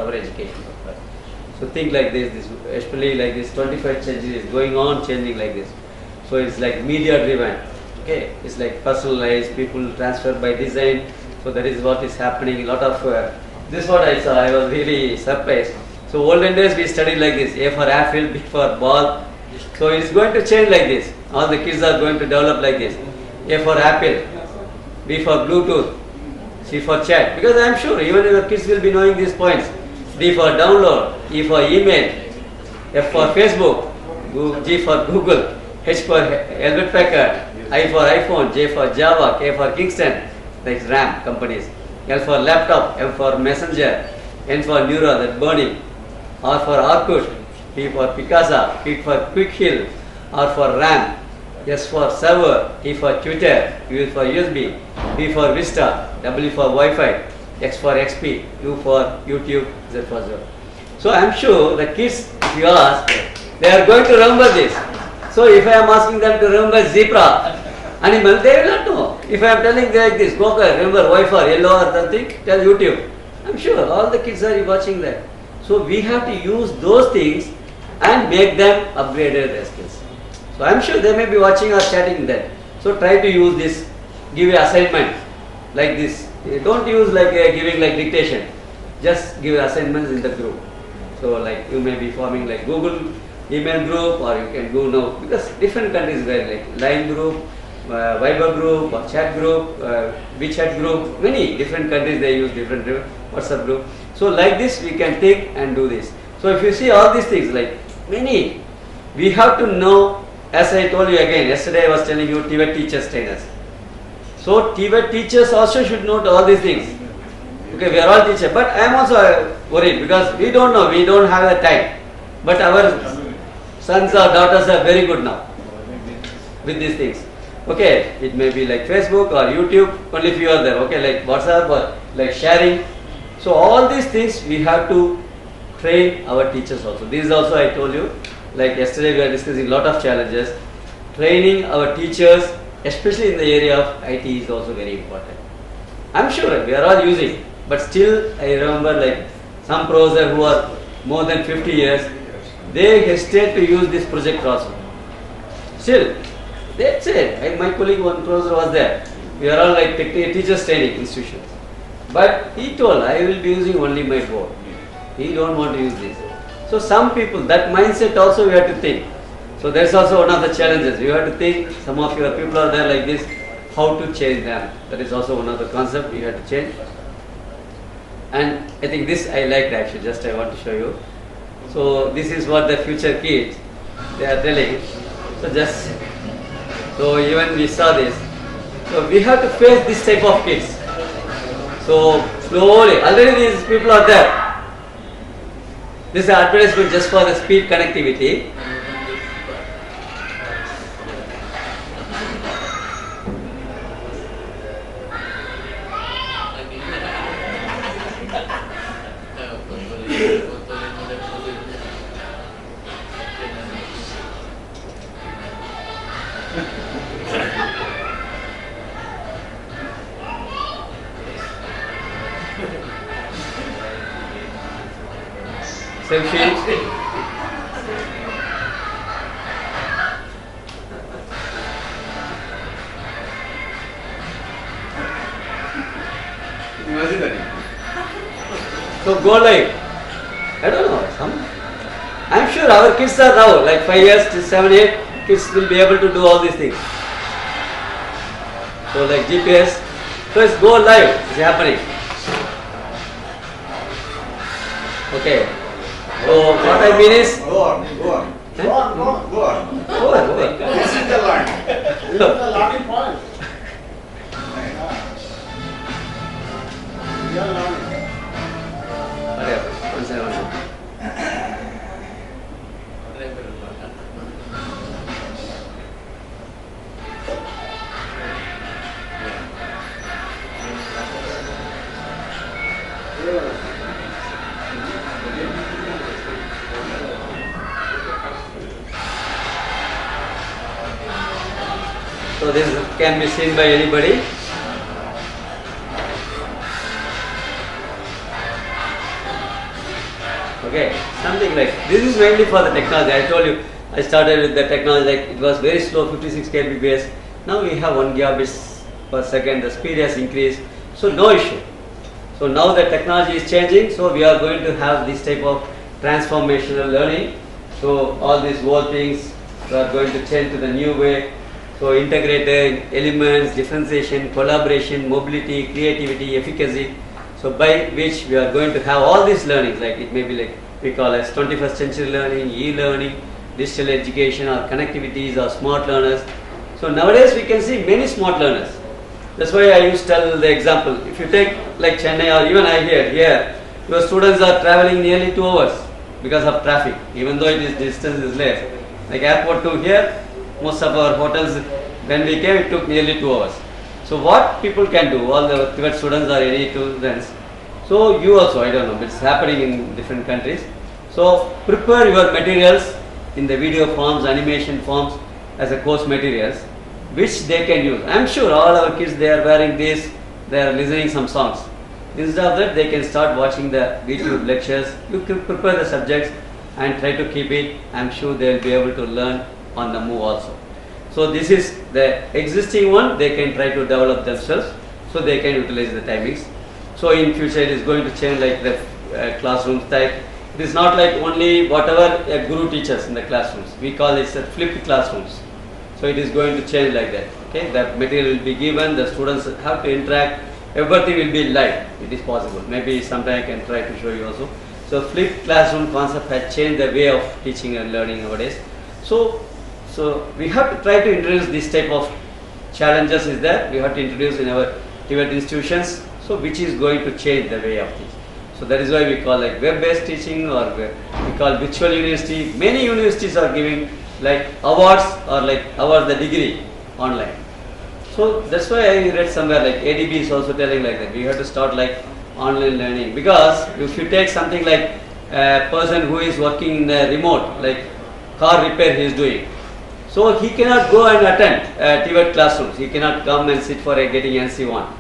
our education purpose. So think like this, especially like this 21st century is going on changing like this. So it's like media driven. Okay, it's like personalized, people transfer by design. So that is what is happening. A lot of this is what I saw. I was really surprised. So olden days we studied like this: A for apple, B for ball. So it's going to change like this. All the kids are going to develop like this: A for apple, B for Bluetooth, C for chat. Because I am sure even your kids will be knowing these points. D for download, E for email, F for Facebook, G for Google, H for Hewlett Packard, I for iPhone, J for Java, K for Kingston, like RAM companies, L for laptop, M for messenger, N for Neura, that burning, R for Orkut, P for Picasa, Q for Quick Hill, R for RAM, S for server, T for Twitter, U for USB, V for Vista, W for Wi-Fi, X for XP, U for YouTube, Z for Z. So I am sure the kids, if you ask, they are going to remember this. So if I am asking them to remember zebra, animal, they will not know. If I am telling them like this, go remember Wi-Fi, yellow or something, tell YouTube. I am sure all the kids are watching that. So we have to use those things and make them upgraded their skills. So I am sure they may be watching or chatting that. So try to use this, give an assignment like this. Don't use like giving like dictation. Just give assignments in the group. So like you may be forming like Google email group, or you can go now, because different countries where like Line group, Viber group, or chat group, WeChat group, many different countries they use different WhatsApp group. So like this we can take and do this. So if you see all these things, like many, we have to know, as I told you again, yesterday I was telling you TVET teachers, trainers. So TVET teachers also should know all these things. Okay, we are all teachers, but I am also worried because we don't know, we don't have the time. But our sons or daughters are very good now with these things. Okay, it may be like Facebook or YouTube, only few are there. Okay, like WhatsApp or like sharing. So all these things we have to train our teachers also. This is also I told you, like yesterday we are discussing a lot of challenges. Training our teachers, especially in the area of IT, is also very important. I am sure we are all using, but still I remember like some professors who are more than 50 years, they hesitate to use this projector also. Still, they say, my colleague, one professor was there, we are all like teachers training institutions. But he told, I will be using only my board. He don't want to use this. So some people, that mindset also we have to think. So that's also one of the challenges. You have to think, some of your people are there like this, how to change them. That is also one of the concepts you have to change. And I think this I liked actually, just I want to show you. So this is what the future kids, they are telling. So even we saw this. So we have to face this type of kids. So slowly, already these people are there. This is advertisement just for the speed connectivity. Selfie. So go live. I don't know. I'm sure our kids are now like 5 years to 7, 8 kids will be able to do all these things. So like GPS. So it's go live. It's happening. Okay. So what I mean is, go on. This is the line. This is the learning point. We are learning. So this can be seen by anybody. Okay, something like this is mainly for the technology. I told you I started with the technology, like it was very slow, 56 kbps. Now we have 1 gigabits per second. The speed has increased, so no issue. So now the technology is changing, so we are going to have this type of transformational learning. So all these whole things are going to change to the new way. So integrated elements, differentiation, collaboration, mobility, creativity, efficacy. So by which we are going to have all these learnings, like it may be like we call as 21st century learning, e-learning, digital education, or connectivities, or smart learners. So nowadays we can see many smart learners. That's why I used to tell the example. If you take like Chennai or even I here, your students are traveling nearly 2 hours because of traffic, even though it is distance is less. Like airport to here, most of our hotels, when we came, it took nearly 2 hours. So what people can do, all the TVET students are ready to students. So you also, I don't know, it's happening in different countries. So prepare your materials in the video forms, animation forms as a course materials, which they can use. I am sure all our kids, they are wearing this, they are listening some songs. Instead of that, they can start watching the YouTube lectures. You can prepare the subjects and try to keep it. I am sure they will be able to learn on the move also. So this is the existing one, they can try to develop themselves, so they can utilize the timings. So in future it is going to change like the classroom type. It is not like only whatever a guru teaches in the classrooms. We call it a flipped classrooms. So it is going to change like that. Okay, the material will be given, the students have to interact, everything will be live. It is possible. Maybe sometime I can try to show you also. So flipped classroom concept has changed the way of teaching and learning nowadays. So we have to try to introduce this type of challenges is there. We have to introduce in our TVET institutions. So which is going to change the way of teaching. So that is why we call like web-based teaching, or we call virtual university. Many universities are giving like awards or like awards the degree online. So that's why I read somewhere like ADB is also telling like that. We have to start like online learning, because if you take something like a person who is working in the remote, like car repair he is doing. So he cannot go and attend TVET classrooms. He cannot come and sit for a getting NC1.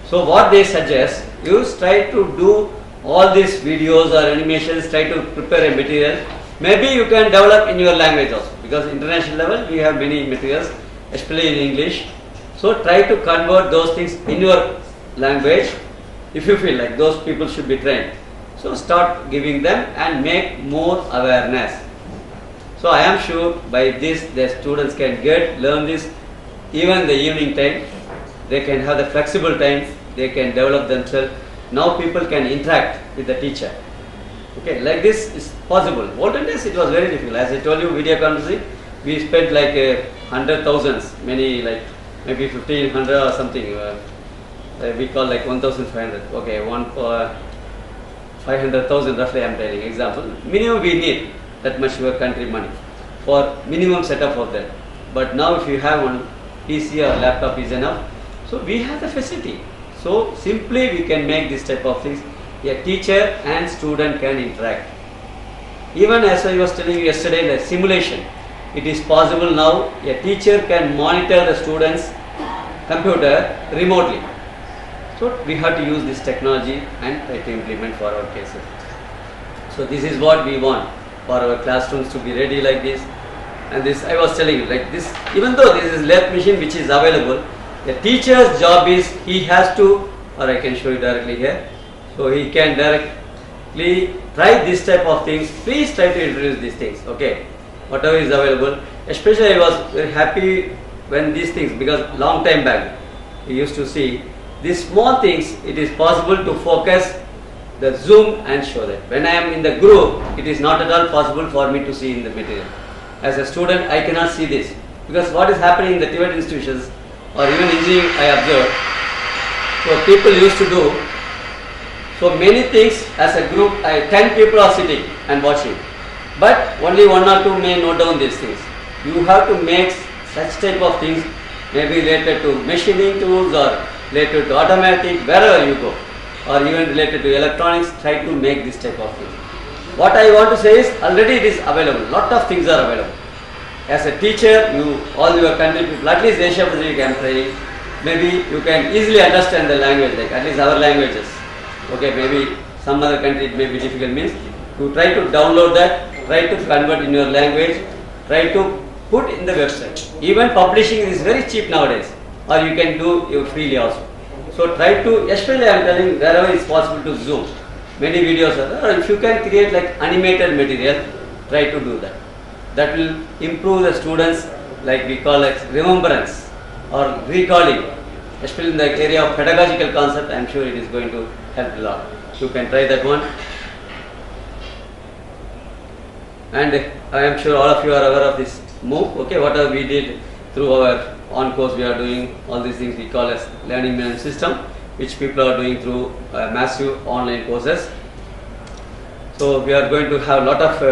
So what they suggest, you try to do all these videos or animations, try to prepare a material. Maybe you can develop in your language also, because international level we have many materials, especially in English. So try to convert those things in your language if you feel like those people should be trained. So start giving them and make more awareness. So I am sure by this the students can learn this even the evening time. They can have the flexible time, they can develop themselves. Now people can interact with the teacher. Okay, like this is possible. Olden days it was very difficult. As I told you, video conferencing, we spent like 100,000, many like maybe 1,500 or something. We call like 1,500. Okay, 500,000 roughly I am telling example. Minimum we need that much your country money for minimum setup of that. But now if you have one PC or laptop is enough. So we have the facility. So simply we can make this type of things. A teacher and student can interact. Even as I was telling you yesterday, the simulation. It is possible now. A teacher can monitor the student's computer remotely. So we have to use this technology and try to implement for our cases. So this is what we want for our classrooms to be ready like this. And this I was telling you like this, even though this is lathe machine which is available, the teacher's job is he has to, or I can show you directly here. So he can directly try this type of things. Please try to introduce these things. Okay, whatever is available. Especially I was very happy when these things, because long time back we used to see these small things. It is possible to focus the zoom and show that. When I am in the group, it is not at all possible for me to see in the material. As a student, I cannot see this, because what is happening in the TVET institutions or even engineering I observed. So people used to do so many things as a group. 10 people are sitting and watching, but only 1 or 2 may note down these things. You have to make such type of things, maybe related to machining tools or related to automatic, wherever you go, or even related to electronics. Try to make this type of things. What I want to say is already it is available. Lot of things are available. As a teacher, all your country people, at least Asia Pacific I am trying. Maybe you can easily understand the language, like at least our languages. Okay, maybe some other country it may be difficult, means You try to download that, try to convert in your language, try to put in the website. Even publishing is very cheap nowadays, or you can do it freely also. So try to, especially I am telling wherever it's possible to zoom. Many videos are there, or if you can create like animated material, try to do that. That will improve the students, like we call it remembrance or recalling, especially in the area of pedagogical concept. I am sure it is going to help a lot. You can try that one. And I am sure all of you are aware of this move. Okay, whatever we did through our on course, we are doing all these things we call as learning management system, which people are doing through massive online courses. So we are going to have a lot of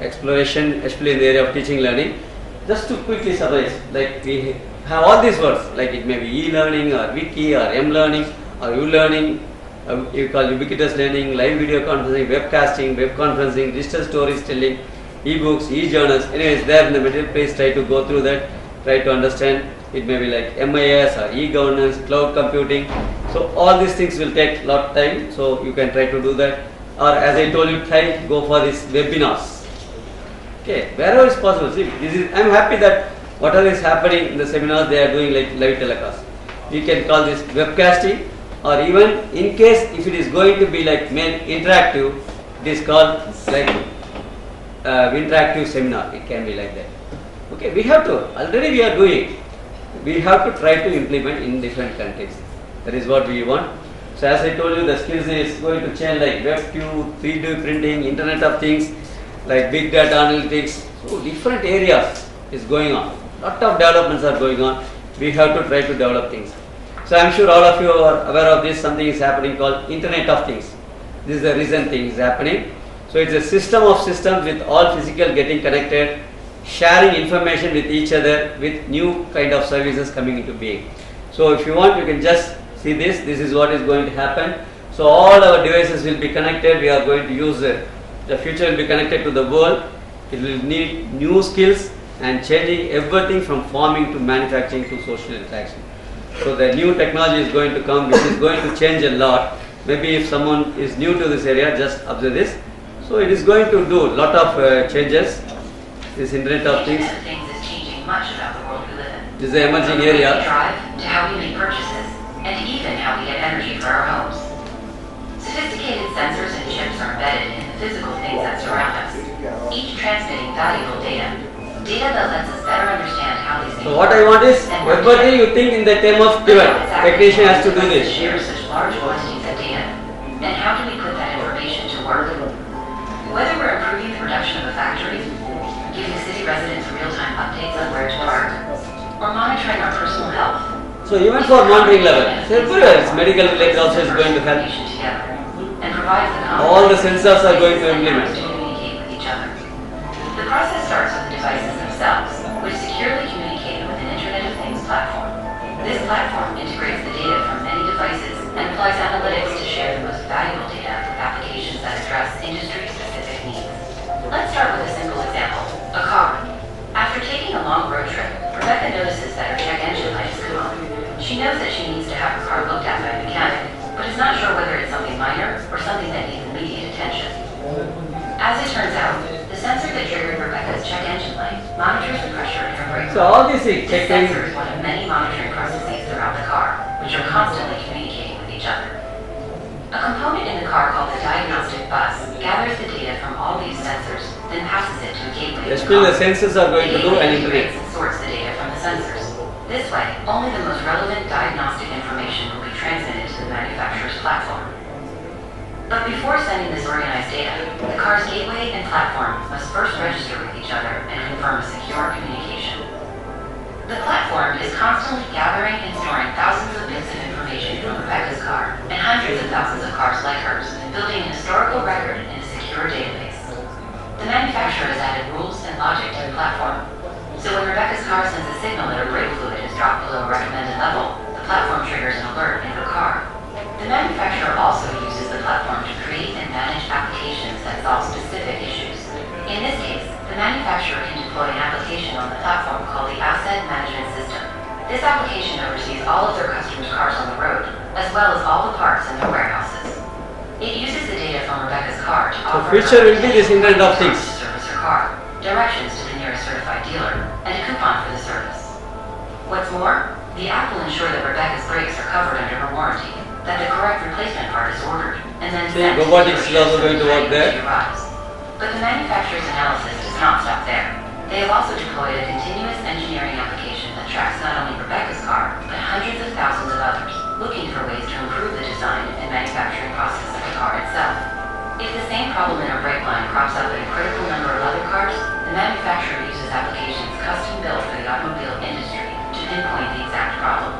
exploration, especially in the area of teaching learning. Just to quickly summarize, like we have all these words, like it may be e-learning or wiki or m-learning or u-learning, you call ubiquitous learning, live video conferencing, webcasting, web conferencing, digital storytelling, e-books, e-journals. Anyways, there in the material place, try to go through that, try to understand. It may be like MIS or e-governance, cloud computing. So all these things will take a lot of time, so you can try to do that. Or as I told you, try to go for these webinars. Okay, wherever is possible. See, this is, I am happy that whatever is happening in the seminars, they are doing like live telecast. We can call this webcasting, or even in case if it is going to be like made interactive, it is called like interactive seminar. It can be like that. Okay, we have to, already we are doing. We have to try to implement in different countries. That is what we want. So as I told you, the skills is going to change like Web2, 3D printing, Internet of Things, like big data analytics. So different areas is going on. Lot of developments are going on. We have to try to develop things. So I am sure all of you are aware of this. Something is happening called Internet of Things. This is the recent thing is happening. So it's a system of systems with all physical getting connected, sharing information with each other, with new kind of services coming into being. So if you want, you can just see this. This is what is going to happen. So all our devices will be connected. We are going to use the future will be connected to the world. It will need new skills and changing everything from farming to manufacturing to social interaction. So the new technology is going to come, which is going to change a lot. Maybe if someone is new to this area, just observe this. So it is going to do a lot of changes. This Internet of Things. Internet of Things is changing much about the world we live in. This is the emerging area. From how we drive to how we make purchases, and to even how we get energy for our homes. Sophisticated sensors and chips are embedded in the physical things that surround us, each transmitting valuable data that lets us better understand how these things So what I want is, everybody you think in the term of TVET, technician has to do this. Share such large quantities of data, and how do we put that information to work? Whether we're improving the production of a factory, giving city residents real-time updates on where to park, or monitoring our personal health. So even for monitoring level, so it's medical related also is going to help. And provides the All the sensors are going to implement. to communicate with each other. The process starts with the devices themselves, which securely communicate with an Internet of Things platform. This platform integrates the data from many devices and applies analytics to share the most valuable data with applications that address industry-specific needs. Let's start with a simple example, a car. After taking a long road trip, Rebecca notices that her check engine light has come on. She knows that she needs to have her car looked at by a mechanic, but is not sure whether it's something minor or something that needs immediate attention. As it turns out, the sensor that triggered Rebecca's check engine light monitors the pressure in her brake. So all these things, This sensor is one of many monitoring processes throughout the car, which are constantly communicating with each other. A component in the car called the diagnostic bus gathers the data from all these sensors, then passes it to a gateway. especially the sensors are going to do an internet. And sorts the data from the sensors. This way, only the most relevant diagnostic information will be transmitted to the manufacturer's platform. But before sending this organized data, the car's gateway and platform must first register with each other and confirm a secure communication. The platform is constantly gathering and storing thousands of bits of information from Rebecca's car and hundreds of thousands of cars like hers, building an historical record in a secure database. The manufacturer has added rules and logic to the platform. So when Rebecca's car sends a signal that her brake fluid has dropped below a recommended level, the platform triggers an alert in her car. The manufacturer also uses the platform to create and manage applications that solve specific issues. In this case, the manufacturer can deploy an application on the platform called the Asset Management System. This application oversees all of their customers' cars on the road, as well as all the parts in their warehouses. It uses the data from Rebecca's car car to So offer future will be this Internet of Things. to service her car, directions to the nearest certified dealer, and a coupon for the service. What's more, the app will ensure that Rebecca's brakes are covered under her warranty, that the correct replacement part is ordered, and then See, sent to the robotics is also dealership going to work when there. she arrives. But the manufacturer's analysis does not stop there. They have also deployed a continuous engineering application that tracks not only Rebecca's car, but hundreds of thousands of others, looking for ways to improve the design and manufacturing process of the car itself. If the same problem in a brake line crops up in a critical number of other cars, the manufacturer uses applications custom built for the automobile industry to pinpoint the exact problem.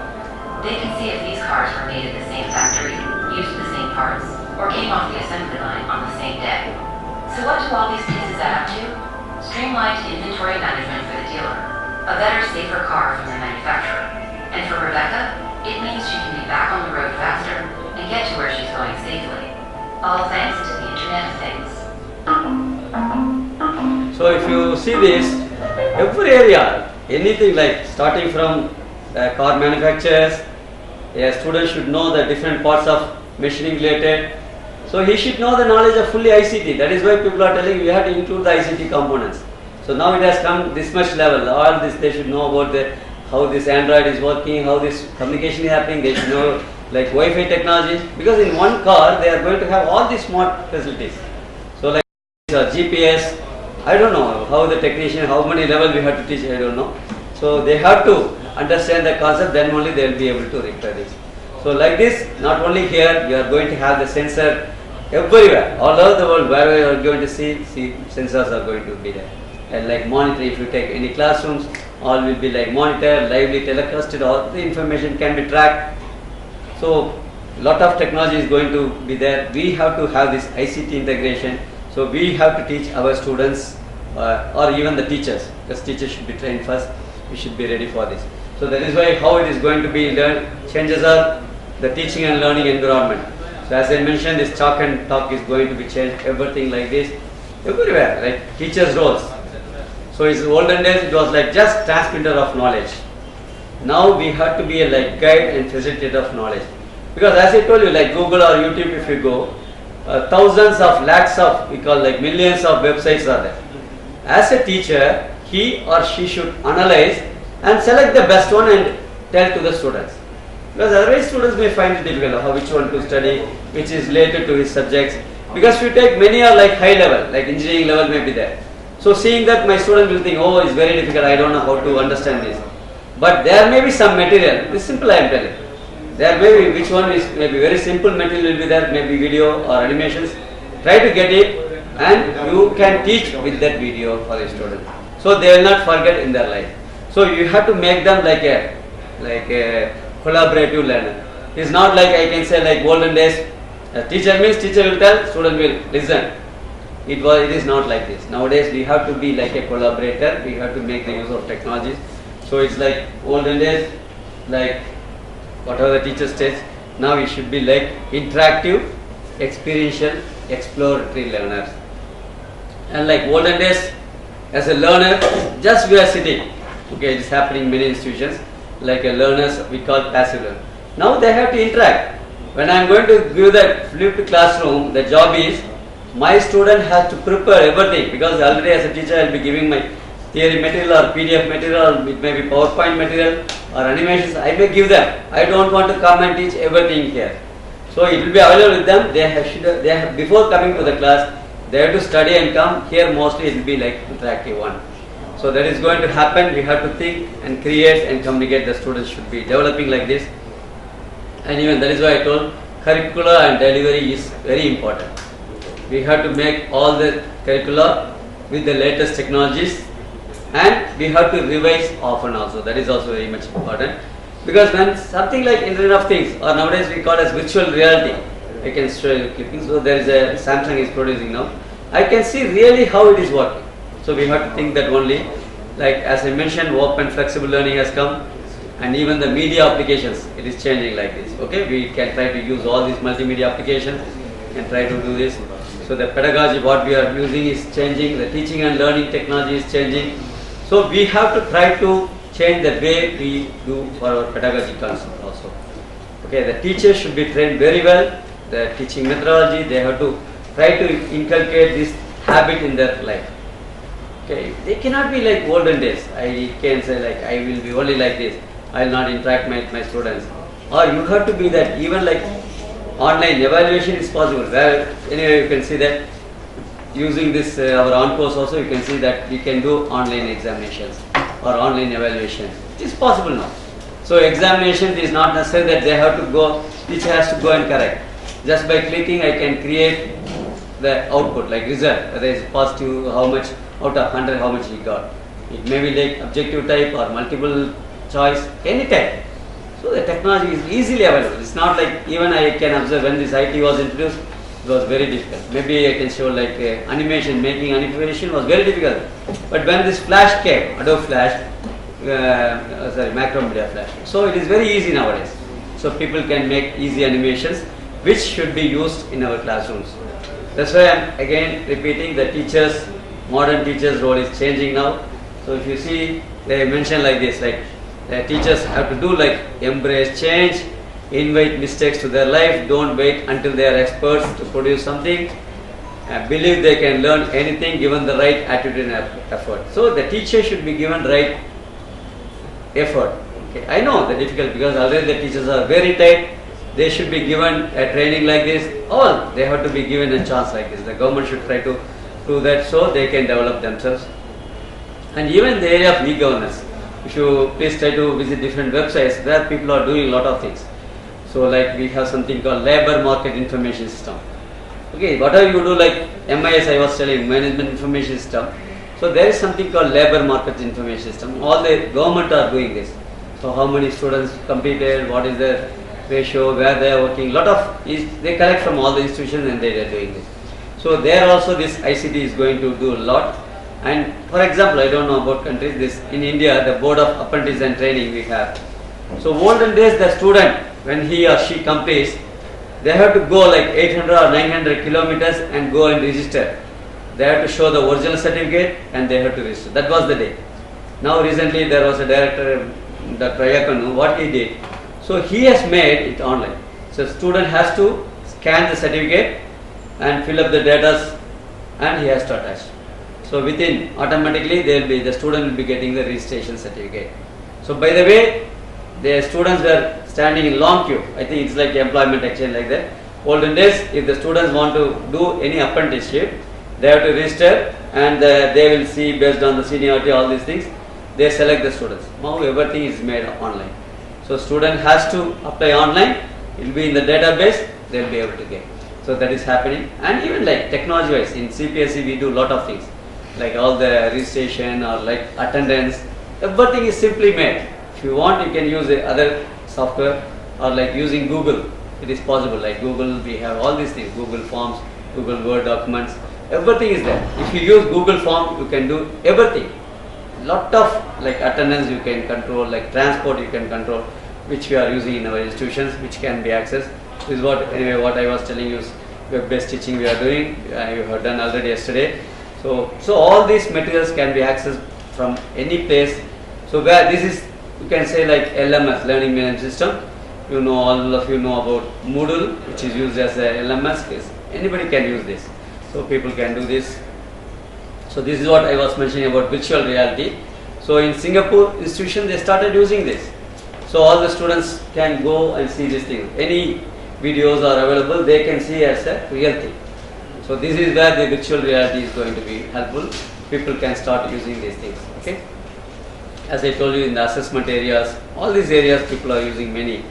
They can see if these cars were made at the same factory, used the same parts, or came off the assembly line on the same day. So what do all these pieces add up to? Streamlined inventory management for the dealer, a better, safer car from the manufacturer. And for Rebecca, it means she can be back on the road faster and get to where she's going safely. All thanks to the Internet of Things. So if you see this, every area, anything like starting from car manufacturers, a student should know the different parts of machining related. So he should know the knowledge of fully ICT. That is why people are telling you have to include the ICT components. So now it has come this much level. All this they should know about how this Android is working, how this communication is happening. They should know like Wi-Fi technologies, because in one car they are going to have all these smart facilities. So like GPS, I don't know how the technician, how many level we have to teach, I don't know. So they have to understand the concept, then only they will be able to repair this. So like this, not only here, you are going to have the sensor everywhere, all over the world, wherever you are going to see sensors are going to be there. And like monitor, if you take any classrooms, all will be like monitor, lively telecasted, all the information can be tracked. So lot of technology is going to be there. We have to have this ICT integration. So we have to teach our students or even the teachers, because teachers should be trained first. We should be ready for this. So that is why how it is going to be learned. Changes are the teaching and learning environment. So as I mentioned, this chalk and talk is going to be changed. Everything like this, everywhere, like teachers' roles. So in olden days it was like just transmitter of knowledge. Now we have to be a like guide and facilitator of knowledge. Because as I told you, like Google or YouTube, if you go, thousands of lakhs of, we call like millions of websites are there. As a teacher, he or she should analyze and select the best one and tell to the students. Because otherwise students may find it difficult how which one to study, which is related to his subjects. Because if you take many are like high level, like engineering level may be there. So seeing that my student will think, oh, it's very difficult, I don't know how to understand this. But there may be some material, this simple I am telling. There may be which one is maybe very simple material will be there, maybe video or animations. Try to get it and you can teach with that video for the student. So they will not forget in their life. So you have to make them like a collaborative learner. It's not like I can say like olden days, teacher means teacher will tell, student will listen. It is not like this. Nowadays we have to be like a collaborator, we have to make the use of technologies. So it's like olden days, like whatever the teacher says, now it should be like interactive, experiential, exploratory learners. And like olden days, as a learner, just we are sitting. Okay, it is happening in many institutions. Like a learners, we call passive learner. Now they have to interact. When I am going to give the flipped classroom, the job is my student has to prepare everything, because already as a teacher I will be giving my theory material or PDF material, or it may be PowerPoint material or animations. I may give them. I don't want to come and teach everything here. So it will be available with them. They have before coming to the class, they have to study and come. Here mostly it will be like interactive one. So that is going to happen. We have to think and create and communicate. The students should be developing like this. And even that is why I told curricula and delivery is very important. We have to make all the curricula with the latest technologies, and we have to revise often also. That is also very much important. Because when something like Internet of Things, or nowadays we call as virtual reality, I can show you clippings. So there is a Samsung is producing now. I can see really how it is working. So we have to think that only, like as I mentioned, open flexible learning has come, and even the media applications, it is changing like this. Okay, we can try to use all these multimedia applications and try to do this. So the pedagogy what we are using is changing, the teaching and learning technology is changing. So we have to try to change the way we do for our pedagogy concept also. Okay, the teachers should be trained very well, the teaching methodology, they have to try to inculcate this habit in their life. Okay, they cannot be like olden days. I can say like I will be only like this. I will not interact with my students. Or you have to be that. Even like online evaluation is possible. Where anyway you can see that using this our on course also you can see that we can do online examinations or online evaluation. It is possible now. So examination is not necessary that they have to go. Teacher has to go and correct. Just by clicking, I can create the output like result. Whether it's positive, how much out of 100, how much he got. It may be like objective type or multiple choice, any type. So the technology is easily available. It's not like even I can observe when this IT was introduced, it was very difficult. Maybe I can show like animation, making animation was very difficult. But when this Flash came, Adobe Flash, Macromedia Flash, so it is very easy nowadays. So people can make easy animations which should be used in our classrooms. That's why I am again repeating the teachers, modern teachers' role is changing now. So if you see, they mention like this, like the teachers have to do like embrace change, invite mistakes to their life, don't wait until they are experts to produce something, believe they can learn anything given the right attitude and effort. So the teacher should be given right effort. Okay. I know the difficult because already the teachers are very tight. They should be given a training like this. All they have to be given a chance like this. The government should try to do that so they can develop themselves. And even in the area of e-governance, if you please try to visit different websites where people are doing a lot of things. So like we have something called labor market information system. Okay, whatever you do like MIS, I was telling, management information system. So there is something called labor market information system. All the government are doing this. So how many students completed, what is their ratio, where they are working, lot of they collect from all the institutions and they are doing this. So there also this ICT is going to do a lot. And for example, I don't know about countries, this in India the Board of Apprentice and Training we have. So olden days the student when he or she completes, they have to go like 800 or 900 kilometers and go and register. They have to show the original certificate and they have to register. That was the day. Now recently there was a director, Dr. Ayakanu, what he did. So he has made it online. So student has to scan the certificate and fill up the data and he has to attach. So within automatically the student will be getting the registration certificate. So by the way, the students were standing in long queue. I think it's like employment exchange like that. Olden days, if the students want to do any apprenticeship, they have to register and they will see based on the seniority, all these things. They select the students. Now everything is made online. So student has to apply online. It will be in the database. They will be able to get. So that is happening. And even like technology wise, in CPSC we do lot of things. Like all the registration or like attendance. Everything is simply made. If you want, you can use other software or like using Google. It is possible. Like Google, we have all these things. Google Forms, Google Word documents. Everything is there. If you use Google Form, you can do everything. Lot of like attendance you can control, like transport you can control, which we are using in our institutions, which can be accessed. This is what anyway what I was telling you is web-based teaching we are doing. You have done already yesterday. So all these materials can be accessed from any place. So where this is, you can say like LMS, Learning Management System. You know, all of you know about Moodle, which is used as a LMS case. Anybody can use this. So people can do this. So this is what I was mentioning about virtual reality. So in Singapore institution they started using this. So all the students can go and see this thing. Any videos are available, they can see as a real thing. So this is where the virtual reality is going to be helpful. People can start using these things. Okay. As I told you in the assessment areas, all these areas people are using many.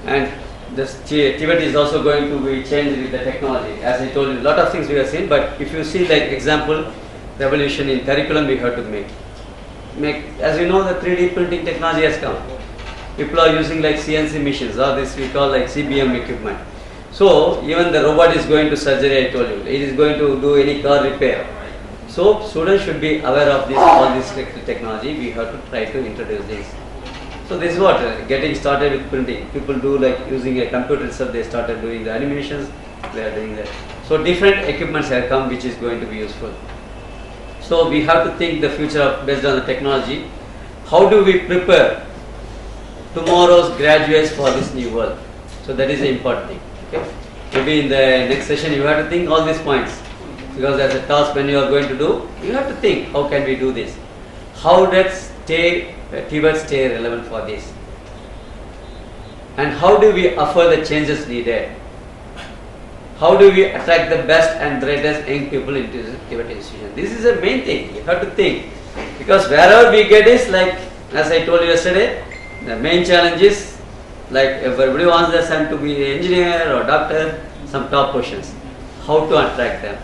And this TVET is also going to be changed with the technology. As I told you, a lot of things we have seen, but if you see like example, revolution in curriculum we have to make. As you know, the 3D printing technology has come. People are using like CNC machines or this we call like CBM equipment. So even the robot is going to surgery, I told you. It is going to do any car repair. So students should be aware of this, all this technology. We have to try to introduce this. So this is what getting started with printing. People do like using a computer itself. They started doing the animations. They are doing that. So different equipments have come, which is going to be useful. So we have to think the future based on the technology. How do we prepare tomorrow's graduates for this new world? So that is the important thing. Okay. maybe in the next session you have to think all these points, because as a task when you are going to do, you have to think how can we do this, how does TVET stay relevant for this, and how do we offer the changes needed, how do we attract the best and brightest young people into the TVET institution. This is the main thing, you have to think, because wherever we get is like, as I told you yesterday, the main challenge is like everybody wants their son to be an engineer or doctor, some top positions. How to attract them?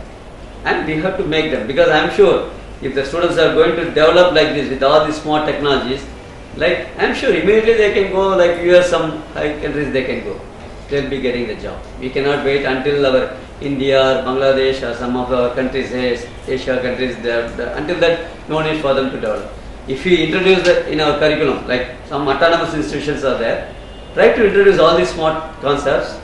And we have to make them, because I am sure if the students are going to develop like this with all these smart technologies, like I am sure immediately they can go like US, some high countries they can go. They will be getting the job. We cannot wait until our India or Bangladesh or some of our countries, Asia countries, until that no need for them to develop. If we introduce that in our curriculum, like some autonomous institutions are there, try to introduce all these smart concepts,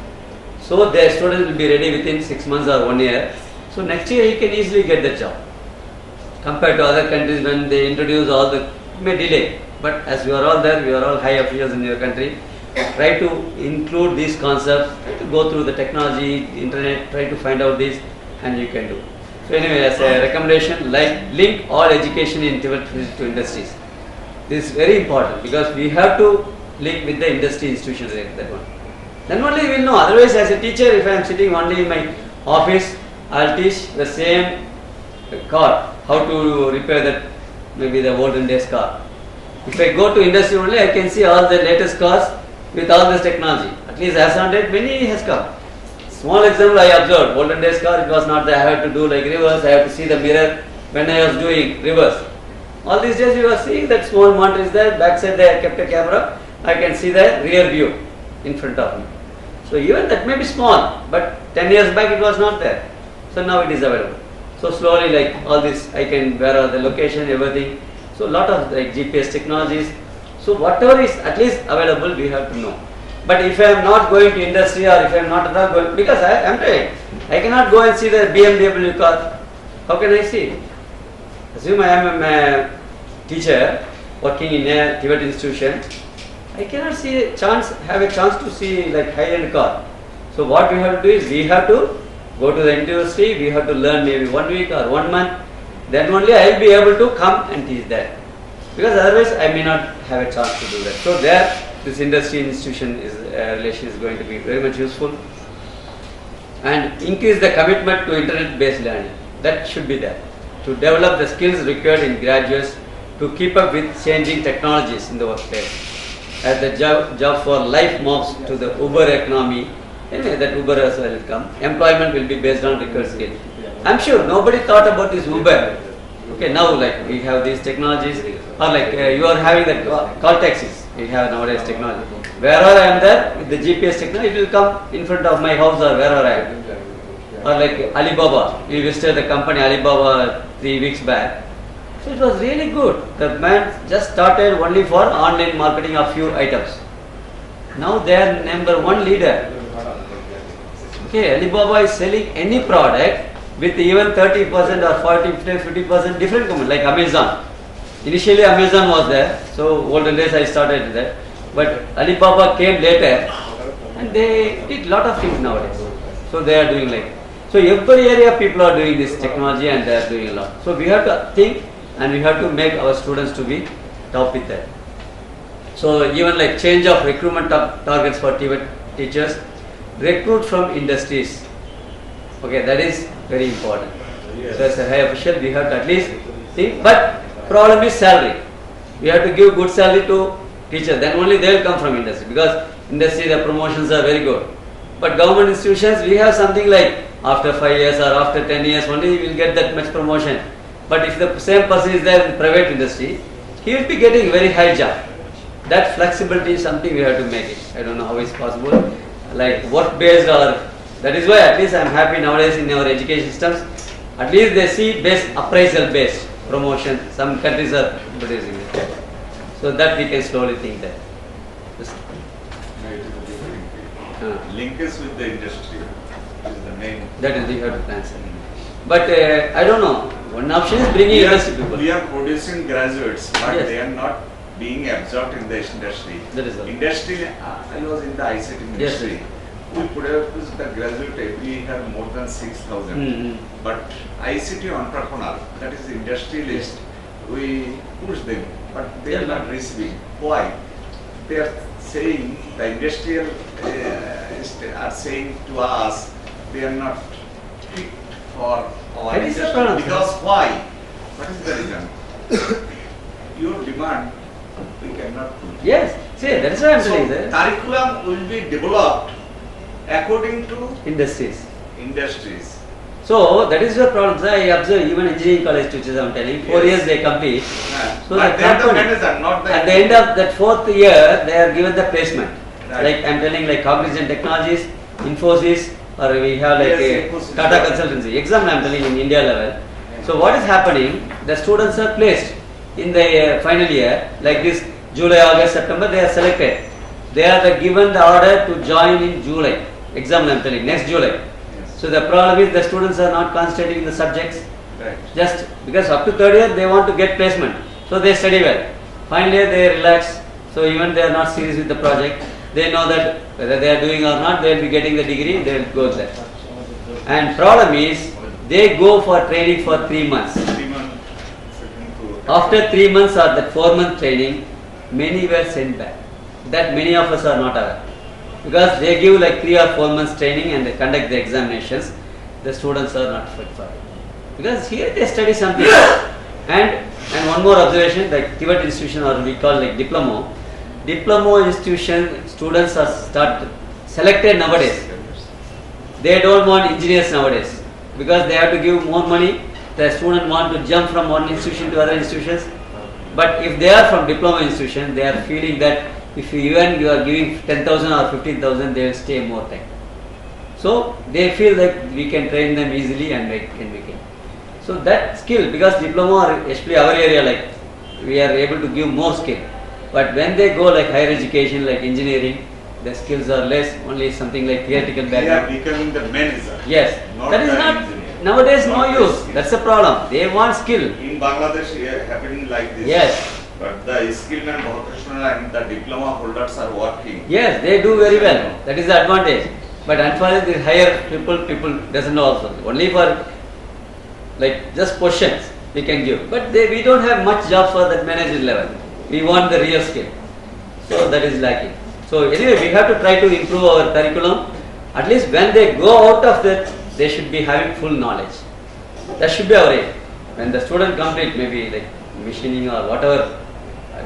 so their students will be ready within 6 months or 1 year. So next year he can easily get the job. Compared to other countries when they introduce all the, may delay. But as you are all there, we are all high officials in your country, try to include these concepts, try to go through the technology, the internet, try to find out this, and you can do. So anyway, as a recommendation, like link all education in TVET to industries. This is very important, because we have to link with the industry institutions, that one. Then only we will know. Otherwise, as a teacher, if I am sitting only in my office, I will teach the same car, how to repair that, maybe the olden days car. If I go to industry only, I can see all the latest cars with all this technology. At least as on date, many has come. Small example I observed, olden days car, it was not that I have to do like reverse, I have to see the mirror when I was doing reverse. All these days you are seeing that small monitor is there, backside there I kept a camera, I can see the rear view in front of me. So even that may be small, but 10 years back it was not there. So now it is available. So slowly like all this, I can, where are the location, everything. So lot of like GPS technologies. So whatever is at least available, we have to know. But if I am not going to industry, or if I am not at all going, because I am trying, I cannot go and see the BMW car. How can I see? Assume I am a teacher working in a TVET institution. I cannot have a chance to see like high-end car. So what we have to do is, we have to go to the industry, we have to learn maybe 1 week or 1 month, then only I will be able to come and teach that. Because otherwise I may not have a chance to do that. So there, this industry institution relation is going to be very much useful. And increase the commitment to internet-based learning. That should be there. To develop the skills required in graduates to keep up with changing technologies in the workplace. As the job for life moves to the Uber economy, anyway, that Uber as well will come. Employment will be based on required skill. I'm sure nobody thought about this Uber. Okay, now like we have these technologies, or like you are having the call taxis. We have nowadays technology. Wherever I am there with the GPS technology, it will come in front of my house or wherever I am. Or like Alibaba, we visited the company Alibaba 3 weeks back. So it was really good. The man just started only for online marketing of few items. Now they are #1 leader. Okay, Alibaba is selling any product with even 30% or 40, 50% different company, like Amazon. Initially Amazon was there, so olden days I started there. But Alibaba came later, and they did lot of things nowadays. So they are doing like, so every area people are doing this technology, and they are doing a lot. So we have to think, and we have to make our students to be top with that. So even like change of recruitment targets for TVET teachers, recruit from industries. Okay, that is very important. Yes. So as a high official, we have to at least think. But problem is salary. We have to give good salary to teachers. Then only they will come from industry, because industry the promotions are very good. But government institutions, we have something like after 5 years or after 10 years only we will get that much promotion. But if the same person is there in private industry, he will be getting very high job. That flexibility is something we have to make it. I don't know how it's possible. Like work based, or that is why at least I am happy nowadays in our education systems. At least they see based appraisal based promotion. Some countries are producing it. So that we can slowly think that. Linkage with the industry is the main. That is we have to plan something. But I don't know. One option is bringing industry people. We are producing graduates, but yes, they are not being absorbed in the industry. That is all. Industry, I was in the ICT industry. Yes. we produce the graduate every year more than 6,000. But ICT entrepreneur, that is industrialist, we push them, but they are not receiving. Why? They are saying, the industrial are saying to us, they are not fit for our That is the industry. problem. Because why? What is the reason? Your demand, we cannot fulfill. Yes, see, that is why I am So, telling that. curriculum will be developed according to Industries. industries. So that is the problem. So I observe even engineering college teachers I am telling, 4 Yes. years they complete. So but the they are the company, manager, not the at the end of that 4th year, they are given the placement. Right. Like I am telling, like Cognizant Technologies, Infosys, or we have like Yes, a Infosys. Tata Consultancy. Exam I am telling in India level. So what is happening? The students are placed in the final year, like this July, August, September, they are selected. They are given the order to join in July. Exam I am telling, next July. Yes. So the problem is the students are not concentrating in the subjects, Right. just because up to 3rd year they want to get placement. So they study well. Final year they relax. So even they are not serious with the project. They know that whether they are doing or not, they will be getting the degree, they will go there. And problem is, they go for training for 3 months. 3 months. After 3 months or that 4-month training, many were sent back. That many of us are not aware. Because they give like 3 or 4 months training and they conduct the examinations, the students are not fit for it. Because here they study something. And one more observation, like TVET institution, or we call like diploma. Diploma institution students are selected nowadays. They don't want engineers nowadays because they have to give more money. The student want to jump from one institution to other institutions. But if they are from diploma institution, they are feeling that if you are giving 10,000 or 15,000, they will stay more time. So they feel like we can train them easily and we can. So that skill, because diploma, especially our area, like we are able to give more skill. But when they go like higher education, like engineering, the skills are less, only something like theoretical They are background. becoming the manager. Yes, Not that is the not, engineer. nowadays Not no the use, skill. that's the problem. They want skill. In Bangladesh, it is happening like this. Yes. But the skilled and professional and the diploma holders are working. Yes, they do very well. That is the advantage. But unfortunately, the higher people doesn't know also. Only for like just questions we can give. But we don't have much job for that manager level. We want the real skill. So that is lacking. So anyway, we have to try to improve our curriculum. At least when they go out of that, they should be having full knowledge. That should be our aim. When the student complete maybe like machining or whatever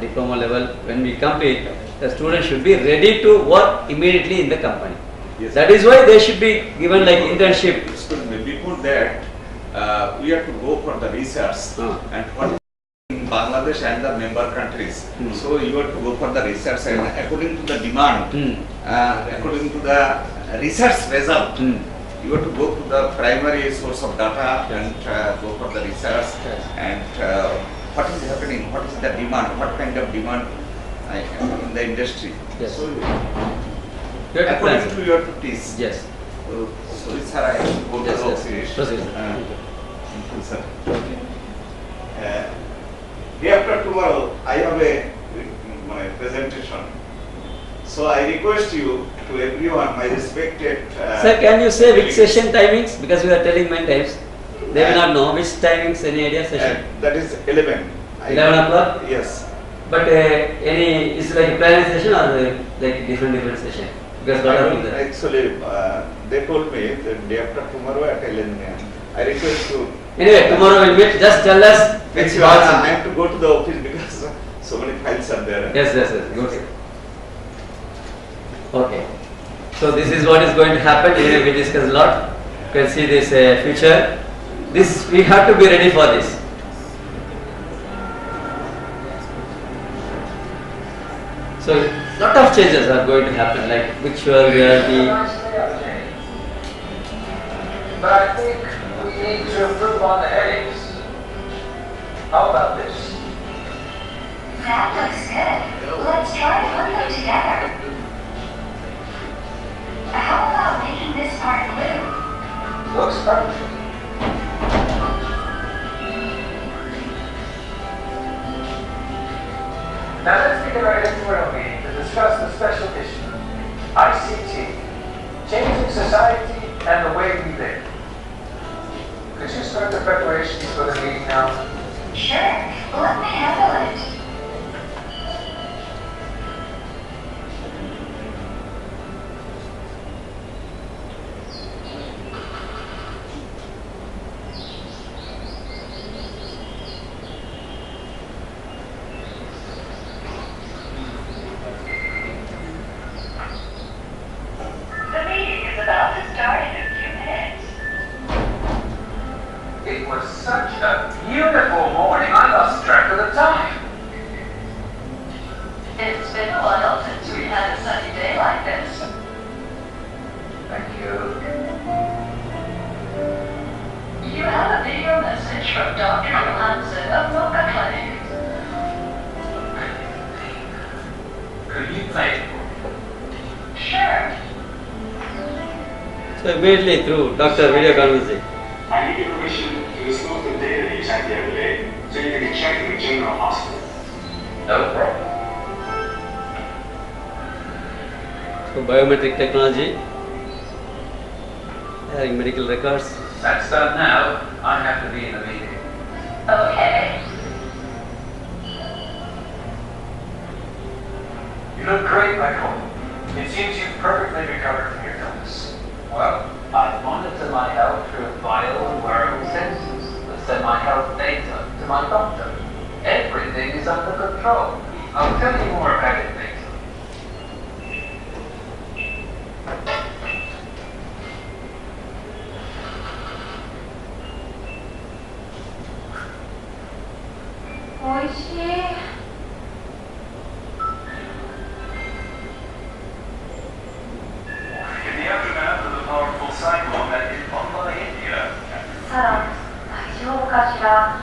diploma level, when we complete, the student should be ready to work immediately in the company. Yes. That is why they should be given like internship. Excuse me, before that, we have to go for the research and what in Bangladesh and the member countries. So you have to go for the research and according to the demand, according to the research result, you have to go to the primary source of data and go for the research and what is happening, what is the demand, what kind of demand in the industry. Yes. So You have to according plan. to you have to teach. Yes. So sir, I have to go to Yes, the yes. office. Proceed. Thank you, sir. Day after tomorrow, I have my presentation. So I request you to everyone, my respected. Sir, can you say which session timings? Because we are telling many times. They will not know which timings, any idea session? That is 11. 11 o'clock? Yes. But any, is like a planning session or like different session? Because lot of people there. Actually, they told me that day after tomorrow at 11 a.m. I request you. Anyway, tomorrow we'll meet. Just tell us which Actually, batch. I have to go to the office because so many files are there. Yes, good. Okay. So this is what is going to happen. Anyway, we discussed a lot. You can see this future. This, we have to be ready for this. So lot of changes are going to happen, like virtual reality. But I think we need to improve on the headings. How about this? That looks good. Let's try to put them together. How about making this part blue? Looks perfect. Now let's get right into our meeting to discuss the special issue, ICT, changing society and the way we live. Could you start the preparations for the meeting now? Sure, let me handle it. The meeting is about to start in a few minutes. It was such a beautiful morning, I lost track of the time. It's been a while since we had a sunny day like this. Thank you. You have a video message from Dr. Johansson of Mocha Clinic. Could you play it? Sure. So immediately through Dr. video conferencing. I need your permission to disclose the data you sent the other day so you can check in the general hospital. No problem. So biometric technology, having medical records. That's done now. I have to be in the meeting. Okay. You look great, Michael. It seems you've perfectly recovered from your illness. Well, I monitor my health through vital and wearable sensors that send my health data to my doctor. Everything is under control. I'll tell you more about it later. In the aftermath of the powerful cyclone that hit Mumbai, India, サラ、大丈夫かしら。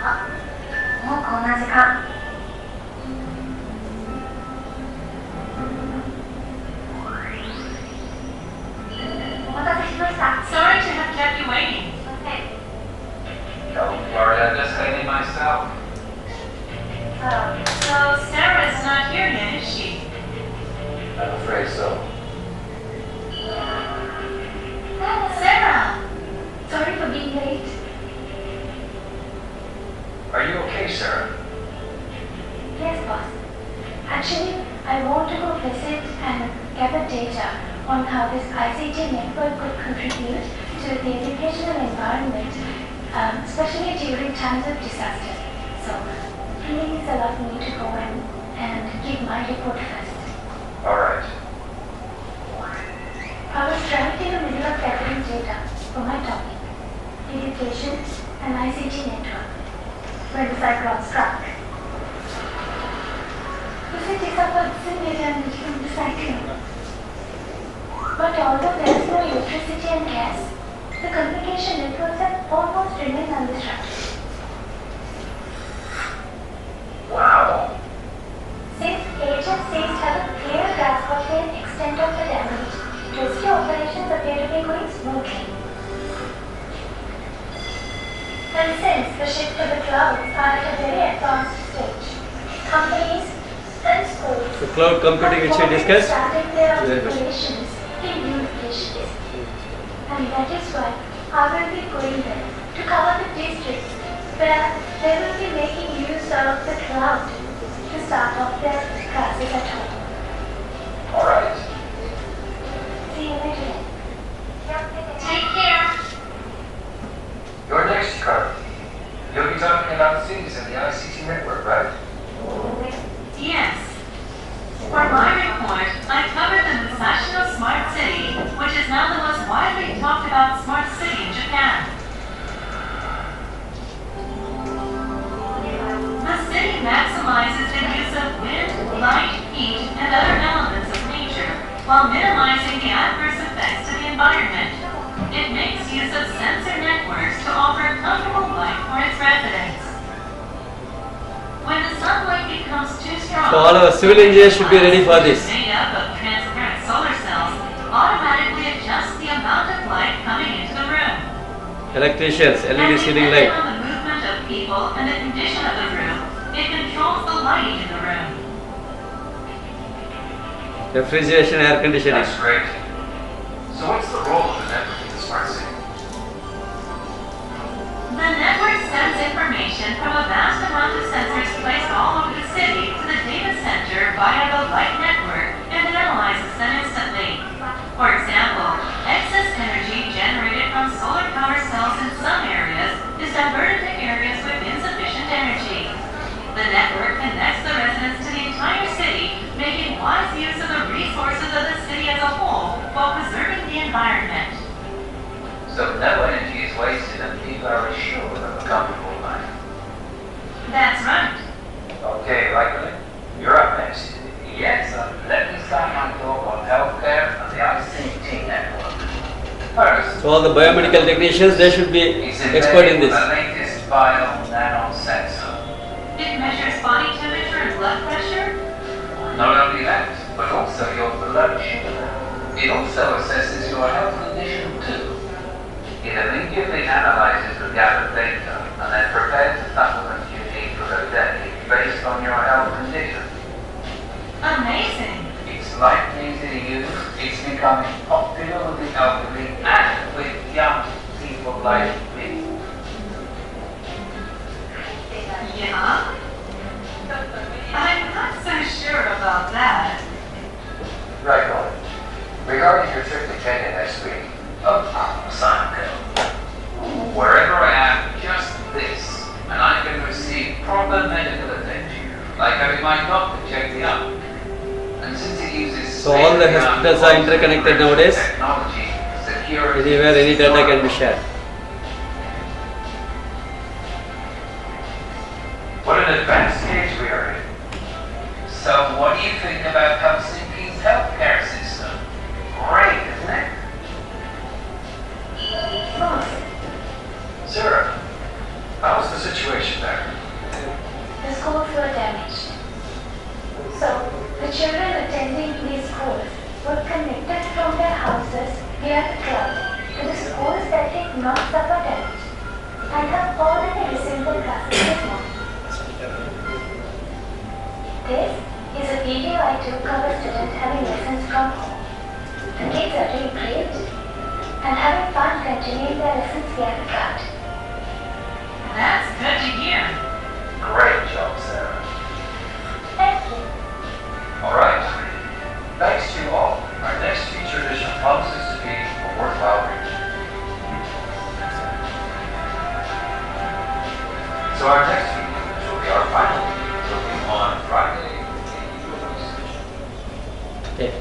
あ、もうこんな時間。お待たせしました。Sorry to have kept you waiting. Don't worry, I'm just hanging myself. So Sarah's not here yet, is she? I'm afraid so. Sarah! Sorry for being late. Are you okay, Sarah? Yes, boss. Actually, I want to go visit and gather data on how this ICT network could contribute to the educational environment, especially during times of disaster. So, please allow me to go and give my report first. All right. I was trapped in the middle of gathering data for my topic, education and ICT network, when the cyclone struck. The city suffered severe damage from the cyclone. But although there is no electricity and gas, the communication networks have almost remained undisrupted. Wow. Since agencies have a clear grasp of the extent of the damage, rescue operations appear to be going smoothly. And since the shift to the clouds are at a very advanced stage, companies and schools So cloud computing which we discussed. starting their Very much. operations in new locations. And that is why I will be going there to cover the districts where they will be making use of the cloud to start off their classes at home. All right. See you later. Take care. You're next, Carl. You'll be talking about cities in the ICT network, right? Yes. For my report, I covered the Musashino Smart City, which is now the most widely talked about smart city in Japan. The city maximizes the use of wind, light, heat, and other elements of nature, while minimizing the adverse effects to the environment. It makes use of sensor networks to offer comfortable light for its residents. When the sunlight becomes too strong, So all our civil engineers should be ready for this. made up of transparent solar cells automatically adjust the amount of light coming into the room. Electricians, LED And ceiling depending light. on the movement of people and the condition of the room, it controls the lighting in the room. Refrigeration, air conditioning. That's great. So what's the role of the network in the smart city? The network sends information from a vast amount of sensors placed all over the city to the data center via the light network and analyzes them instantly. For example, excess energy generated from solar power cells in some areas is diverted to areas with insufficient energy. The network connects the residents to the entire city, making wise use of the resources of the city as a whole while preserving the environment. So no energy is wasted and people are assured of a comfortable life. That's right. Okay, Michael, you're up next. Yes, let me start my talk on healthcare and the ICT network. First, So all the biomedical technicians, they should be it's expert in this. the latest bio-nano sensor. It measures body temperature and blood pressure. Not only that, but also your blood sugar. It also assesses your health condition too. It immediately analyzes the gathered data and then prepares the supplement you need for the day based on your health condition. Amazing. It's light and easy to use. It's becoming popular with the elderly and with young people like me. Yeah? I'm not so sure about that. Right on. Regarding your trip to Kenya next week, Sanko. Wherever I am, just this, and I can receive proper medical attention, like having my doctor check me out. And since it uses So all the hospitals are interconnected nowadays. technology, security, Anywhere any data can be shared. What an advanced stage we are in. So what do you think about Helsinki's healthcare system? Great, isn't it? Boss, Sarah, how's the situation there? the schools were damaged. So, the children attending these schools were connected from their houses via the cloud to the schools that did not suffer damage and have already resumed their classes this morning. This is a video I took of a student having lessons from home. The kids are doing great and having fun continuing their lessons via the cloud. That's good to hear. Great job, Sarah. Thank you. Alright. Thanks to you all. Our next feature edition promises to be a worthwhile read. So our next video, which will be our final, will be on Friday. Okay.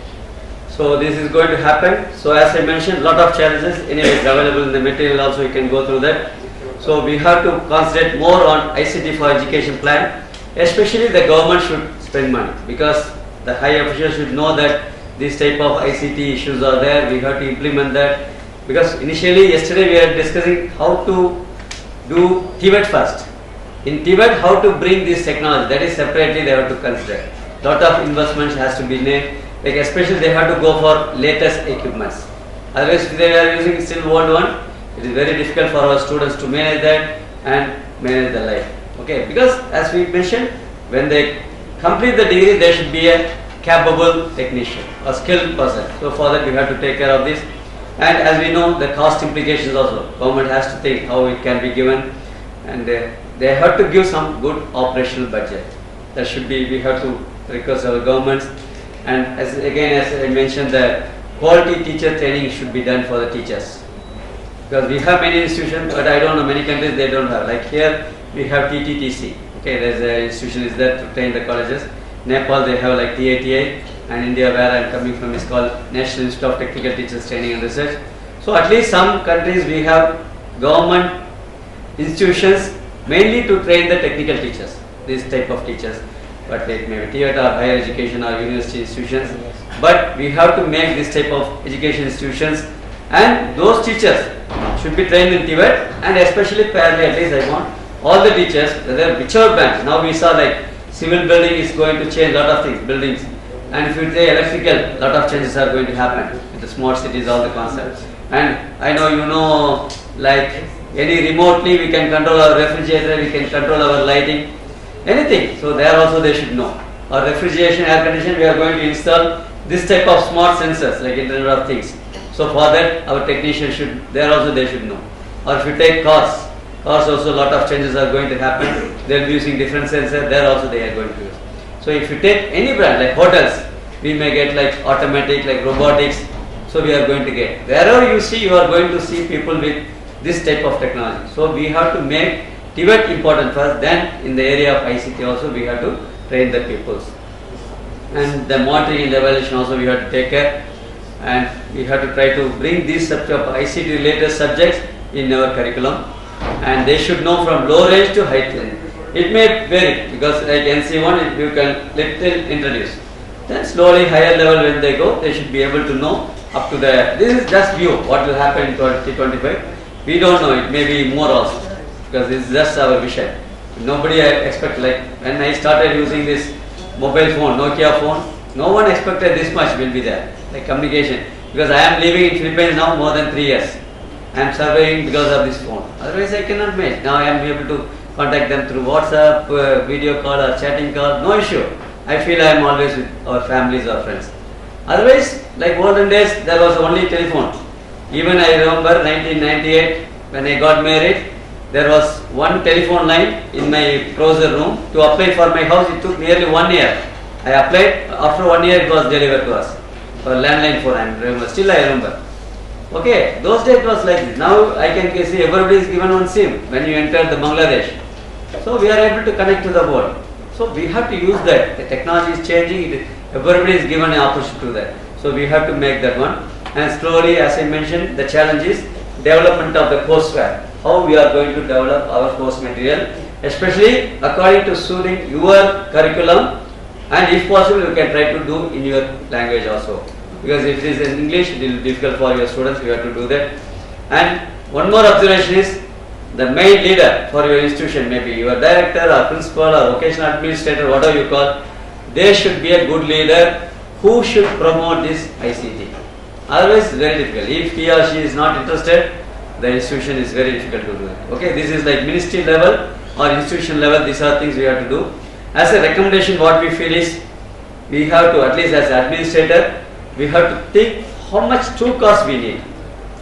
So this is going to happen. So as I mentioned, lot of challenges. Anyway, it's available in the material also. You can go through that. So we have to concentrate more on ICT for education plan. Especially the government should spend money because the high officials should know that this type of ICT issues are there. We have to implement that because initially yesterday we were discussing how to do TVET first. In TVET, how to bring this technology, that is separately they have to consider. Lot of investments has to be made. Like especially they have to go for latest equipments. Otherwise, if they are using still old one, it is very difficult for our students to manage that and manage the life. Okay, because as we mentioned, when they complete the degree, there should be a capable technician, a skilled person. So for that, we have to take care of this. And as we know, the cost implications also. Government has to think how it can be given, and they have to give some good operational budget. That should be. We have to request our governments. And as I mentioned, the quality teacher training should be done for the teachers. Because we have many institutions, but I don't know, many countries they don't have. Like here, we have TTTC. Okay, there's an institution is there to train the colleges. Nepal, they have like TATA, and India, where I'm coming from, is called National Institute of Technical Teachers Training and Research. So at least some countries we have government institutions mainly to train the technical teachers, this type of teachers. But like maybe TVET or higher education or university institutions. But we have to make this type of education institutions, and those teachers should be trained in TVET, and especially parallel, at least I want all the teachers, whether whichever branch. Now we saw like civil building is going to change lot of things, buildings. And if you say electrical, lot of changes are going to happen with the smart cities, all the concepts. And I know you know, like any remotely we can control our refrigerator, we can control our lighting, anything. So there also they should know. Our refrigeration, air conditioning, we are going to install this type of smart sensors like Internet of Things. So for that our technicians should, there also they should know. Or if you take cars also a lot of changes are going to happen. They will be using different sensors, there also they are going to use. So if you take any brand like hotels, we may get like automatic, like robotics, so we are going to get. Wherever you see, you are going to see people with this type of technology. So we have to make TVET important first, then in the area of ICT also we have to train the peoples. And the monitoring and evaluation also we have to take care, and we have to try to bring these subject of ICT related subjects in our curriculum, and they should know from low range to high range. It may vary because like NC1 you can little introduce. Then slowly higher level when they go, they should be able to know up to the, this is just view what will happen in 2025. We don't know, it may be more also because this is just our vision. Nobody expect, like when I started using this mobile phone, Nokia phone, no one expected this much will be there, like communication, because I am living in Philippines now more than 3 years. I am surviving because of this phone. Otherwise I cannot make. Now I am able to contact them through WhatsApp, video call or chatting call, no issue. I feel I am always with our families or friends. Otherwise, like olden days, there was only telephone. Even I remember 1998 when I got married, there was one telephone line in my closet room. To apply for my house, it took nearly 1 year. I applied, after 1 year it was delivered to us. For landline phone, I remember, still I remember. Okay, those days it was like this. Now I can see everybody is given one SIM when you enter the Bangladesh. So we are able to connect to the world. So we have to use that. The technology is changing, everybody is given an opportunity to that. So we have to make that one. And slowly, as I mentioned, the challenge is development of the courseware. How we are going to develop our course material, especially according to suiting your curriculum, and if possible you can try to do in your language also. Because if it is in English, it will be difficult for your students, you have to do that. And one more observation is, the main leader for your institution, maybe your director or principal or vocational administrator, whatever you call, they should be a good leader who should promote this ICT. Otherwise, it's very difficult. If he or she is not interested, the institution is very difficult to do it. Okay, this is like ministry level or institution level, these are things we have to do. As a recommendation, what we feel is, we have to, at least as administrator, we have to think how much true cost we need.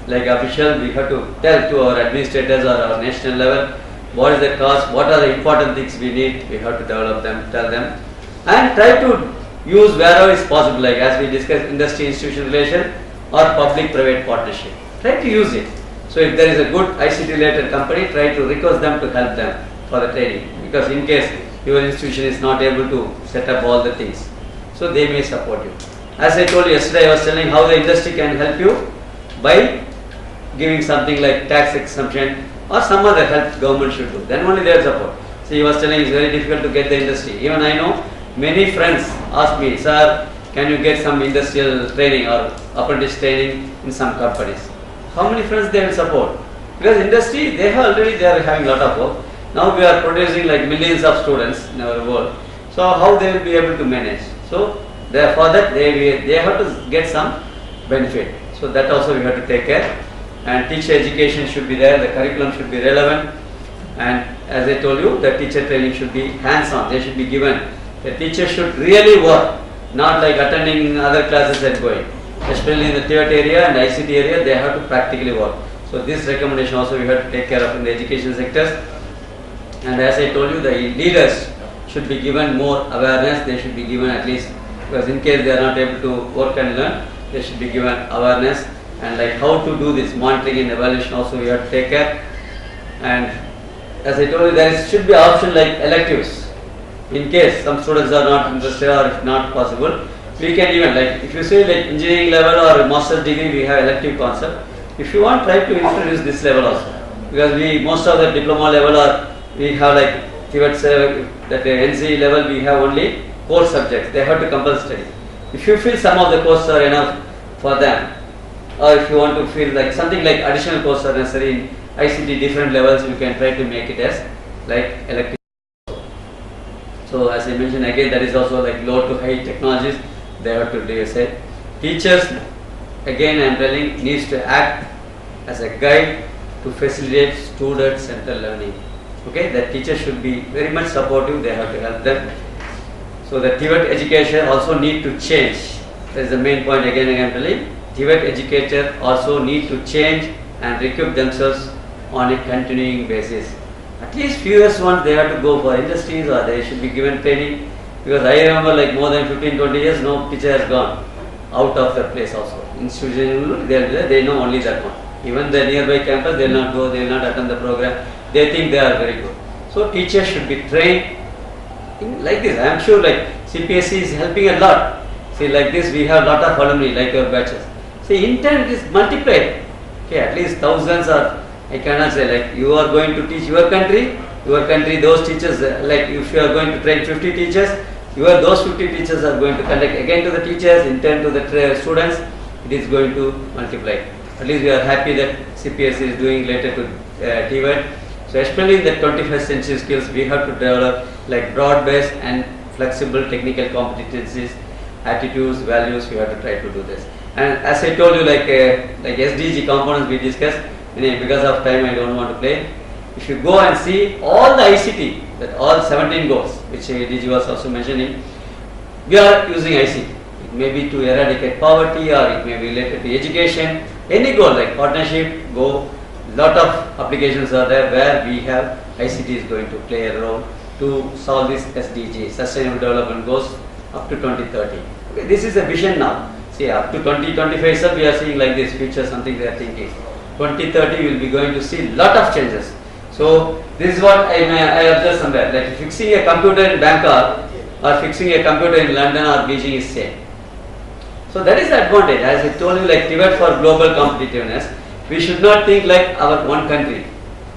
Like official, we have to tell to our administrators or our national level, what is the cost, what are the important things we need, we have to develop them, tell them, and try to use wherever is possible, like as we discussed, industry-institution relation or public-private partnership. Try to use it. So if there is a good ICT-related company, try to request them to help them for the training, because in case your institution is not able to set up all the things, so they may support you. As I told you yesterday, I was telling how the industry can help you by giving something like tax exemption or some other help government should do. Then only they will support. See, he was telling it's very difficult to get the industry. Even I know many friends ask me, sir, can you get some industrial training or apprentice training in some companies? How many friends they will support? Because industry, they have already, they are having a lot of work. Now we are producing like millions of students in our world. So how they will be able to manage? So therefore that they have to get some benefit. So that also we have to take care. And teacher education should be there, the curriculum should be relevant, and as I told you, the teacher training should be hands-on, they should be given. The teacher should really work, not like attending other classes and going. Especially in the TVET area and ICT area, they have to practically work. So this recommendation also we have to take care of in the education sectors. And as I told you, the leaders should be given more awareness, they should be given at least, because in case they are not able to work and learn, they should be given awareness. And like how to do this monitoring and evaluation also we have to take care. And as I told you, there should be option like electives. In case some students are not interested or if not possible, we can even, like if you say like engineering level or master's degree, we have elective concept. If you want, try to introduce this level also. Because most of the diploma level or we have like TVET, that NC level we have only core subjects. They have to compulsory study. If you feel some of the courses are enough for them, or if you want to feel like something like additional courses are necessary in ICT different levels, you can try to make it as like elective. So as I mentioned again, that is also like low to high technologies, they have to do say. Teachers, again I am telling, needs to act as a guide to facilitate student-centered learning. Okay, the teachers should be very much supportive, they have to help them. So the TVET education also need to change that is the main point again and again telling. TVET educators also need to change and equip themselves on a continuing basis. At least few years once they have to go for industries or they should be given training, because I remember like more than 15-20 years no teacher has gone out of the place also. Institution they know only that one. Even the nearby campus they will not go, they will not attend the program. They think they are very good. So teachers should be trained like this. I am sure like CPSC is helping a lot. See, like this we have lot of alumni like your batches. See, intent is multiplied. Okay, at least thousands or I cannot say like you are going to teach your country, those teachers like if you are going to train 50 teachers, those 50 teachers are going to conduct again to the teachers, intern to the students, it is going to multiply. At least we are happy that CPSC is doing related to TVET. So especially in the 21st century skills, we have to develop like broad-based and flexible technical competencies, attitudes, values. We have to try to do this. And as I told you, like SDG components we discussed. Because of time, I don't want to play. If you go and see all the ICT, that all 17 goals, which DG was also mentioning, we are using ICT. It may be to eradicate poverty, or it may be related to education. Any goal like partnership, go. Lot of applications are there where we have ICT is going to play a role to solve this SDG, Sustainable Development Goals, up to 2030. Okay, this is a vision now. See, up to 2025 itself we are seeing like this future, something they are thinking. 2030 we will be going to see lot of changes. So this is what I observed somewhere, like fixing a computer in Bangkok or fixing a computer in London or Beijing is same. So that is the advantage. As I told you, like TVET for global competitiveness, we should not think like our one country.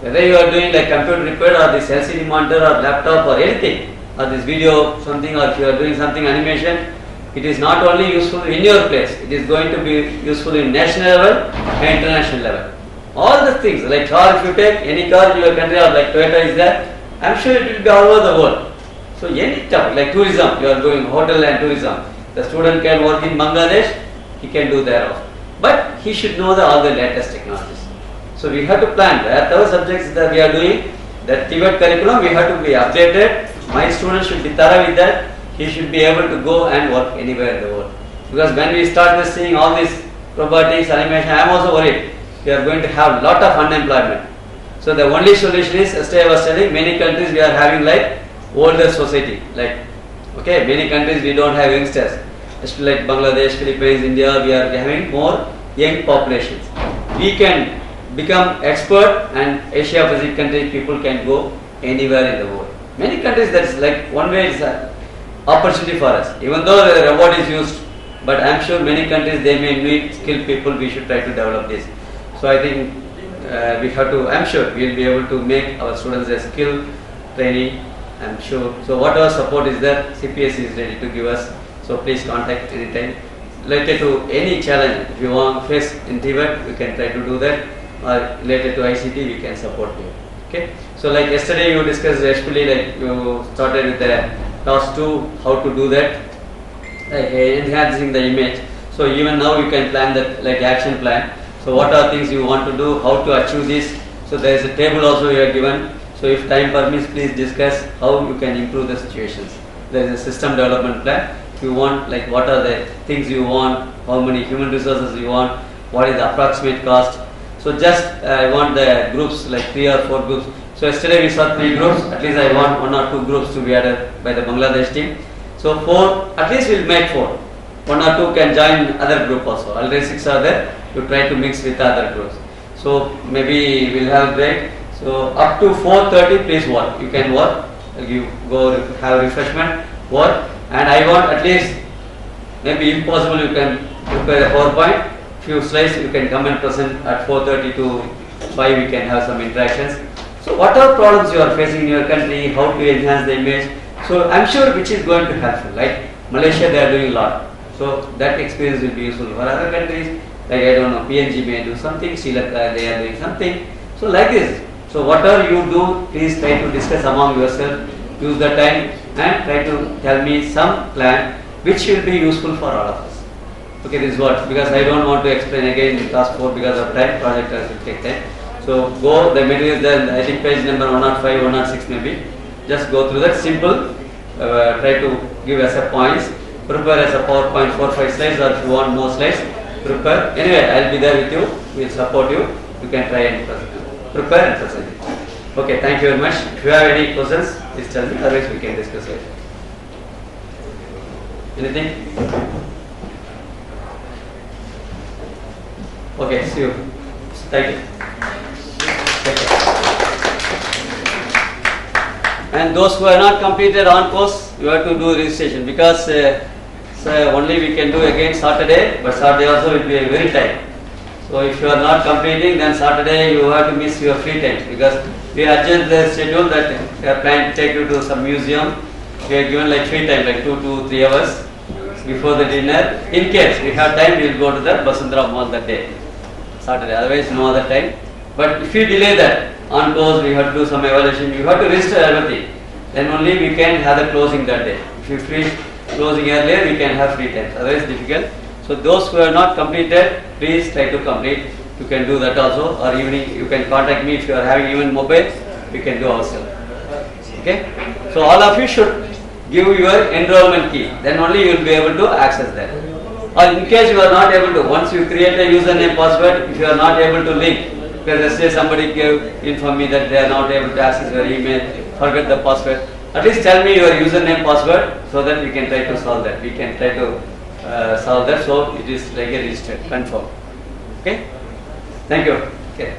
Whether you are doing like computer repair or this LCD monitor or laptop or anything, or this video something, or if you are doing something animation, it is not only useful in your place, it is going to be useful in national level and international level. All the things, like car, if you take any car in your country or like Toyota is there, I am sure it will be all over the world. So any topic, like tourism, you are going hotel and tourism, the student can work in Bangladesh, he can do there also. But he should know all the latest technologies. So we have to plan whatever subjects that we are doing, that TVET curriculum we have to be updated. My students should be thorough with that. He should be able to go and work anywhere in the world. Because when we start seeing all this robotics, animation, I am also worried. We are going to have lot of unemployment. So the only solution is, as I was telling, many countries we are having like older society. Like, okay, many countries we don't have youngsters. Especially like Bangladesh, Philippines, India, we are having more young populations. We can become expert, and Asia Pacific countries people can go anywhere in the world. Many countries that is like one way is an opportunity for us. Even though the robot is used, but I am sure many countries they may need skilled people. We should try to develop this. So I think we have to. I am sure we will be able to make our students a skill training. I am sure. So whatever support is there, CPSC is ready to give us. So please contact anytime. Related to any challenge, if you want to face in TVET, we can try to do that. Or related to ICT, we can support you. Okay. So like yesterday you discussed, especially like you started with the task 2, how to do that, enhancing the image. So even now you can plan that like action plan. So what are things you want to do, how to achieve this. So there is a table also you are given. So if time permits, please discuss how you can improve the situations. There is a system development plan. If you want, like what are the things you want, how many human resources you want, what is the approximate cost. So just I want the groups like 3 or 4 groups. So yesterday we saw 3 groups. At least I want 1 or 2 groups to be added by the Bangladesh team. So 4, at least we'll make 4. 1 or 2 can join other group also. Already 6 are there. You try to mix with other groups. So maybe we'll have break. So up to 4:30, please work. You can work. You go have refreshment, work. And I want at least, maybe if possible, you can prepare a PowerPoint. Few slides you can come and present at 4:30 to 5. We can have some interactions. So whatever problems you are facing in your country, how to enhance the image. So I'm sure which is going to help you. Like Malaysia, they are doing a lot. So that experience will be useful for other countries. Like I don't know, PNG may do something, Sri Lanka they are doing something. So like this. So whatever you do, please try to discuss among yourself. Use the time and try to tell me some plan which will be useful for all of us. Okay, this is what, because I don't want to explain again in task 4 because of time, projectors will take time. So go, the material is there, I think page number 105, 106 maybe. Just go through that simple, try to give us a points. prepare as a PowerPoint 4-5 slides, or if you want more slides, prepare. Anyway, I'll be there with you. We'll support you. You can try and prepare and present it. Okay, thank you very much. If you have any questions, please tell me. Otherwise, we can discuss later. Anything? Okay, see you. Thank you. Take care. And those who have not completed on course, you have to do registration, because so only we can do again Saturday, but Saturday also will be very tight. So if you are not completing, then Saturday you have to miss your free time, because we adjust the schedule that we are planning to take you to some museum. We are given like free time, like 2 to 3 hours before the dinner. In case we have time, we will go to the Basundara Mall that day, Saturday. Otherwise, no other time. But if you delay that, on course we have to do some evaluation. You have to register everything. Then only we can have the closing that day. If you finish closing earlier, we can have free time. Otherwise, difficult. So those who have not completed, please try to complete. You can do that also, or evening you can contact me if you are having even mobile. We can do ourselves. Okay. So all of you should give your enrollment key. Then only you will be able to access that. Or in case you are not able to, once you create a username password, if you are not able to link, because yesterday somebody informed me that they are not able to access your email, forget the password. At least tell me your username password so that we can try to solve that. We can try to solve that, so it is like a registered, confirm. Okay? Thank you. Okay.